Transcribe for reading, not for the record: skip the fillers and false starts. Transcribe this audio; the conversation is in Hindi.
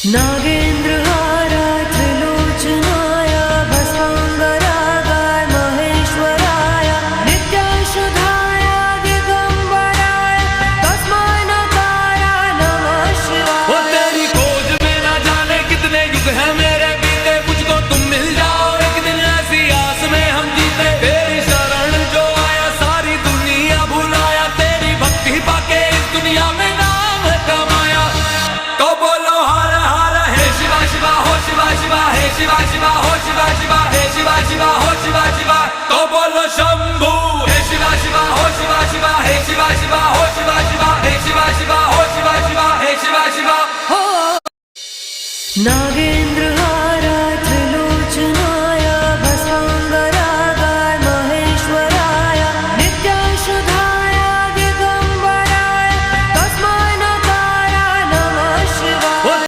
नागेन्द्रहाराय त्रिलोचनाय भस्मांगरागाय महेश्वराय नित्याशुधाय दिगंबराय तस्मै नकाराय नमः शिवाय। वो तेरी खोज में ना जाने कितने युग हैं मेरे बीते, मुझको तुम मिल जाओ एक दिन ऐसी आस में हम जीते। तेरी शरण जो आया सारी दुनिया भुलाया, तेरी भक्ति पाके इस दुनिया में नाम कमाया। तो बोलो हर हर हे शिवा शिवा हो शिवा शिवा हे शिवा शिवा हो शिवा शिवा हे शिवा शिवा हो शिवा शिवा। तो बोलो शंभू हे शिवा शिवा हो शिवा शिवा हे शिवा शिवा हो शिवा शिवा हे शिवा शिवा हो शिवा शिवा हे शिवा शिवा हो। नागेन्द्र